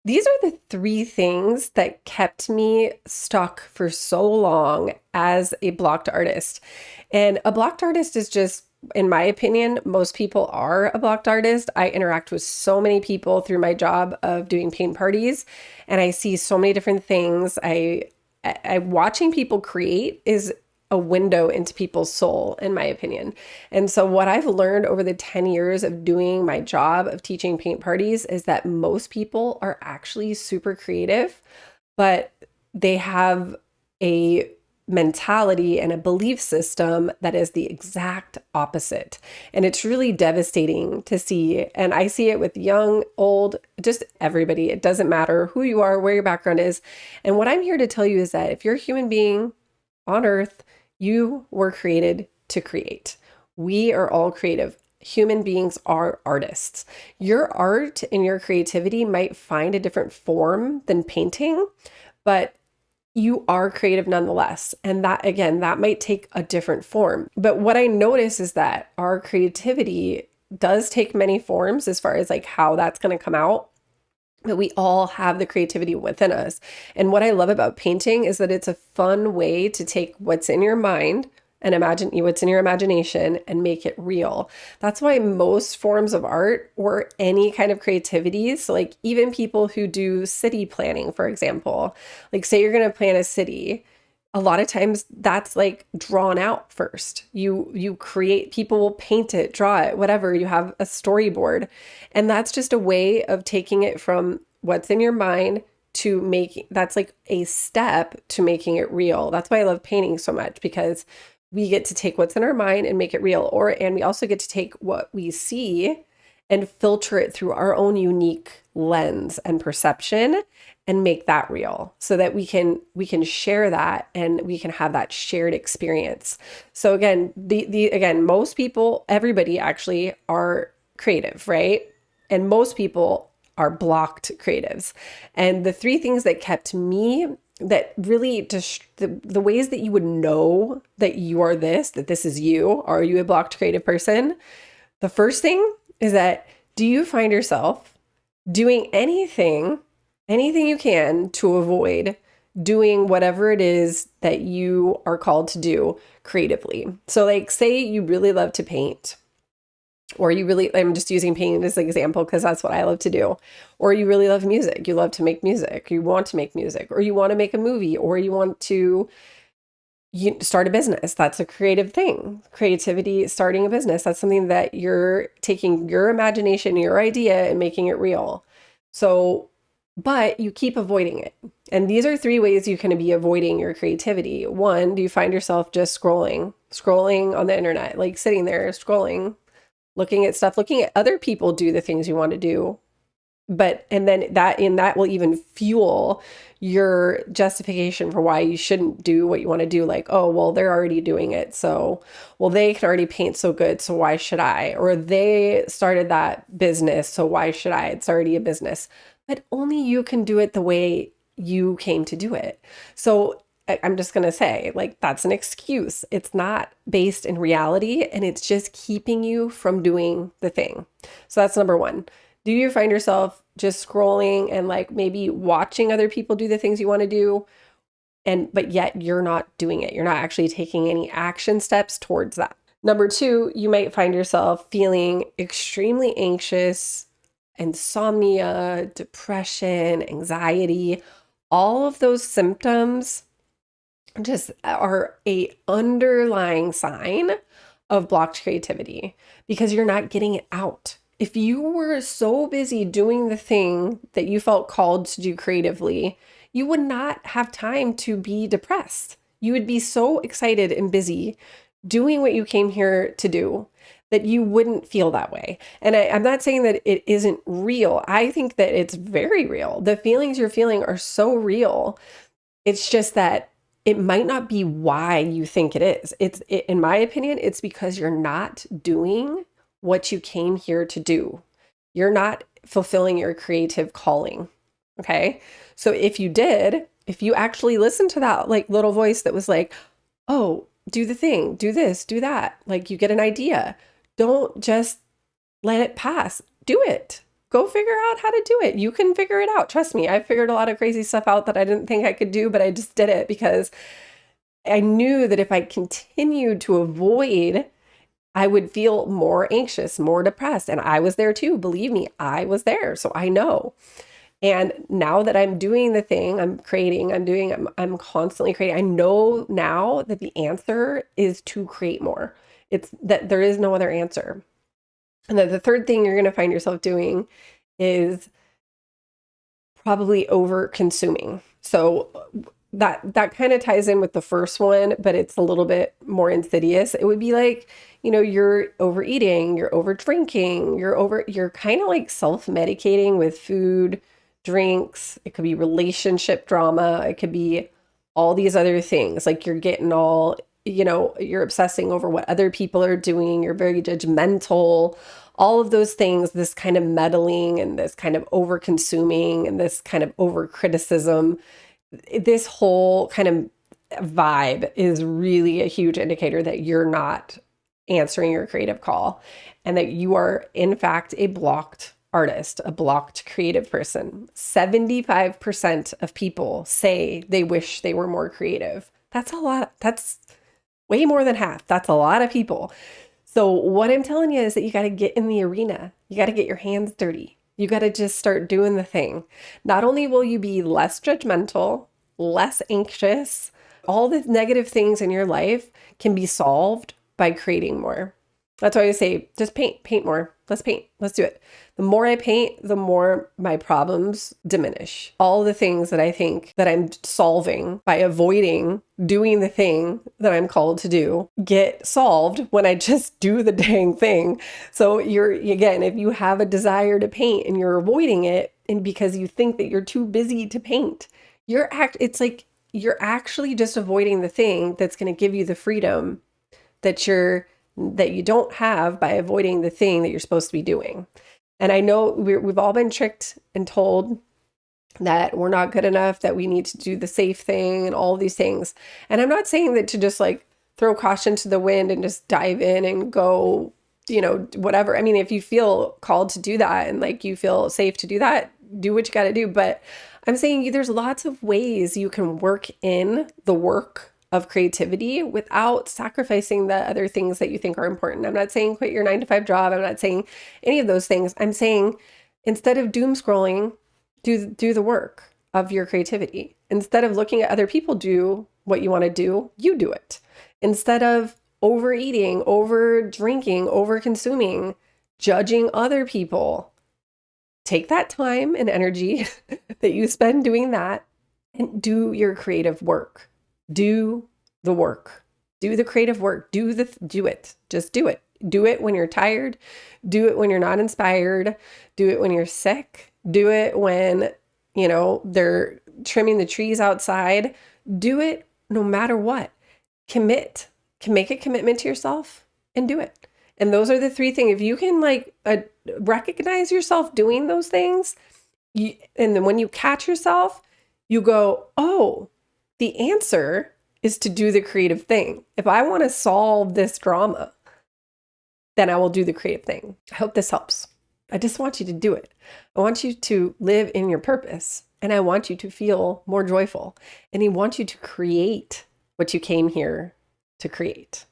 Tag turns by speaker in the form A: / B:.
A: These are the three things that kept me stuck for so long as a blocked artist. And a blocked artist is just, in my opinion, most people are a blocked artist. I interact with so many people through my job of doing paint parties, and I see so many different things. Watching people create is a window into people's soul, in my opinion. And so, what I've learned over the 10 years of doing my job of teaching paint parties is that most people are actually super creative, but they have a mentality and a belief system that is the exact opposite. And it's really devastating to see. And I see it with young, old, just everybody. It doesn't matter who you are, where your background is. And what I'm here to tell you is that if you're a human being on earth, you were created to create. We are all creative. Human beings are artists. Your art and your creativity might find a different form than painting, but you are creative nonetheless. And that, again, that might take a different form. But what I notice is that our creativity does take many forms as far as like how that's going to come out. But we all have the creativity within us. And what I love about painting is that it's a fun way to take what's in your mind and imagine what's in your imagination and make it real. That's why most forms of art or any kind of creativity, so like even people who do city planning, for example, like say you're going to plan a city, a lot of times that's like drawn out first. You create, people will paint it, draw it, whatever. You have a storyboard. And that's just a way of taking it from what's in your mind to making, that's like a step to making it real. That's why I love painting so much, because we get to take what's in our mind and make it real. And we also get to take what we see and filter it through our own unique lens and perception and make that real so that we can share that and we can have that shared experience. So again, again, most people, everybody actually are creative, right? And most people are blocked creatives. And the three things that kept me, that really just the ways that you would know that you are this, that this is you, are you a blocked creative person? The first thing is that, do you find yourself doing anything you can to avoid doing whatever it is that you are called to do creatively? So like say you really love to paint, or you really, I'm just using painting as an example because that's what I love to do. Or you really love music. You love to make music. You want to make music, or you want to make a movie, or you want to start a business. That's a creative thing. Creativity, starting a business. That's something that you're taking your imagination, your idea, and making it real. So, but you keep avoiding it. And these are three ways you can be avoiding your creativity. One, do you find yourself just scrolling on the internet, like sitting there scrolling, looking at stuff, looking at other people do the things you want to do. And then that will even fuel your justification for why you shouldn't do what you want to do. Like, oh, well, they're already doing it. So, well, they can already paint so good. So why should I? Or they started that business. So why should I? It's already a business. But only you can do it the way you came to do it. So I'm just going to say, like, that's an excuse. It's not based in reality, and it's just keeping you from doing the thing. So that's number one. Do you find yourself just scrolling and like maybe watching other people do the things you want to do, but yet you're not doing it? You're not actually taking any action steps towards that. Number two, you might find yourself feeling extremely anxious, insomnia, depression, anxiety. All of those symptoms just are a underlying sign of blocked creativity because you're not getting it out. If you were so busy doing the thing that you felt called to do creatively, you would not have time to be depressed. You would be so excited and busy doing what you came here to do that you wouldn't feel that way. And I'm not saying that it isn't real. I think that it's very real. The feelings you're feeling are so real. It's just that it might not be why you think it is. In my opinion, it's because you're not doing what you came here to do. You're not fulfilling your creative calling. Okay. So if you actually listened to that like little voice that was like, oh, do the thing, do this, do that. Like you get an idea. Don't just let it pass. Do it. go figure out how to do it. You can figure it out. Trust me, I figured a lot of crazy stuff out that I didn't think I could do, but I just did it because I knew that if I continued to avoid, I would feel more anxious, more depressed. And I was there too. Believe me, I was there. So I know. And now that I'm doing the thing, I'm creating, I'm constantly creating. I know now that the answer is to create more. It's that there is no other answer. And then the third thing you're going to find yourself doing is probably over consuming. So that kind of ties in with the first one, but it's a little bit more insidious. It would be like, you're overeating, you're over drinking, you're kind of like self-medicating with food, drinks. It could be relationship drama. It could be all these other things. Like you're getting all, you're obsessing over what other people are doing. You're very judgmental, all of those things, this kind of meddling and this kind of over consuming and this kind of over criticism. This whole kind of vibe is really a huge indicator that you're not answering your creative call and that you are, in fact, a blocked artist, a blocked creative person. 75% of people say they wish they were more creative. That's a lot. That's way more than half. That's a lot of people. So what I'm telling you is that you got to get in the arena. You got to get your hands dirty. You got to just start doing the thing. Not only will you be less judgmental, less anxious, all the negative things in your life can be solved by creating more. That's why I say, just paint more. Let's paint. Let's do it. The more I paint, the more my problems diminish. All the things that I think that I'm solving by avoiding doing the thing that I'm called to do get solved when I just do the dang thing. So again, if you have a desire to paint and you're avoiding it and because you think that you're too busy to paint, it's like you're actually just avoiding the thing that's going to give you the freedom that you don't have by avoiding the thing that you're supposed to be doing. And I know we've all been tricked and told that we're not good enough, that we need to do the safe thing and all these things. And I'm not saying that to just like throw caution to the wind and just dive in and go, whatever. I mean, if you feel called to do that and like you feel safe to do that, do what you got to do. But I'm saying there's lots of ways you can work in the work of creativity without sacrificing the other things that you think are important. I'm not saying quit your 9-to-5 job. I'm not saying any of those things. I'm saying instead of doom scrolling, do the work of your creativity. Instead of looking at other people do what you want to do, you do it. Instead of overeating, over drinking, over consuming, judging other people, take that time and energy that you spend doing that and do your creative work. Do the work. Do the creative work. Do it. Just do it. Do it when you're tired. Do it when you're not inspired. Do it when you're sick. Do it when, they're trimming the trees outside. Do it no matter what. Commit. Can make a commitment to yourself and do it. And those are the three things. If you can recognize yourself doing those things, and then when you catch yourself, you go, oh, the answer is to do the creative thing. If I want to solve this drama, then I will do the creative thing. I hope this helps. I just want you to do it. I want you to live in your purpose, and I want you to feel more joyful. And I want you to create what you came here to create.